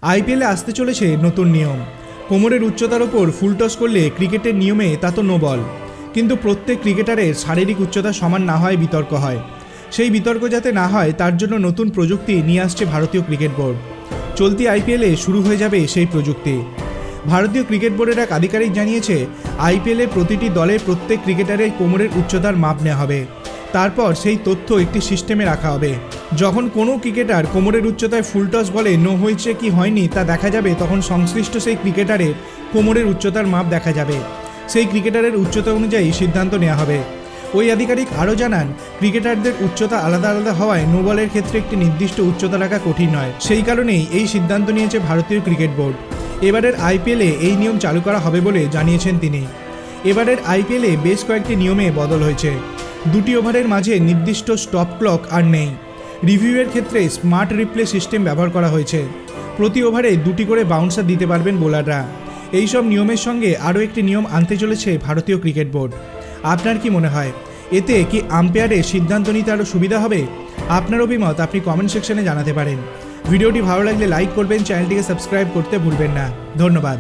আইপিএলে আসতে চলেছে নতুন নিয়ম। কোমরের উচ্চতার ওপর ফুল টস করলে ক্রিকেটের নিয়মে তা তো নো বল, কিন্তু প্রত্যেক ক্রিকেটারের শারীরিক উচ্চতা সমান না হয় বিতর্ক হয়। সেই বিতর্ক যাতে না হয় তার জন্য নতুন প্রযুক্তি নিয়ে আসছে ভারতীয় ক্রিকেট বোর্ড। চলতি আইপিএলে শুরু হয়ে যাবে সেই প্রযুক্তি। ভারতীয় ক্রিকেট বোর্ডের এক আধিকারিক জানিয়েছে, আইপিএলে প্রতিটি দলে প্রত্যেক ক্রিকেটারের কোমরের উচ্চতার মাপ নেওয়া হবে। তারপর সেই তথ্য একটি সিস্টেমে রাখা হবে। যখন কোনো ক্রিকেটার কোমরের উচ্চতায় ফুল টস বলে নো হয়েছে কি হয়নি তা দেখা যাবে, তখন সংশ্লিষ্ট সেই ক্রিকেটারের কোমরের উচ্চতার মাপ দেখা যাবে। সেই ক্রিকেটারের উচ্চতা অনুযায়ী সিদ্ধান্ত নেওয়া হবে। ওই আধিকারিক আরও জানান, ক্রিকেটারদের উচ্চতা আলাদা আলাদা হওয়ায় নো বলের ক্ষেত্রে একটি নির্দিষ্ট উচ্চতা রাখা কঠিন নয়। সেই কারণেই এই সিদ্ধান্ত নিয়েছে ভারতীয় ক্রিকেট বোর্ড। এবারের আইপিএলে এই নিয়ম চালু করা হবে বলে জানিয়েছেন তিনি। এবারের আইপিএলে বেশ কয়েকটি নিয়মে বদল হয়েছে। 2টি ওভারের মাঝে নির্দিষ্ট স্টপ ক্লক আর নেই। রিভিউয়ের ক্ষেত্রে স্মার্ট রিপ্লে সিস্টেম ব্যবহার করা হয়েছে। প্রতি ওভারে 2টি করে বাউন্সার দিতে পারবেন বোলাররা। এইসব নিয়মের সঙ্গে আরও একটি নিয়ম আনতে চলেছে ভারতীয় ক্রিকেট বোর্ড। আপনার কি মনে হয়, এতে কি আম্পায়ারের সিদ্ধান্ত নিতে আরও সুবিধা হবে? আপনার অভিমত আপনি কমেন্ট সেকশনে জানাতে পারেন। ভিডিওটি ভালো লাগলে লাইক করবেন, চ্যানেলটিকে সাবস্ক্রাইব করতে ভুলবেন না। ধন্যবাদ।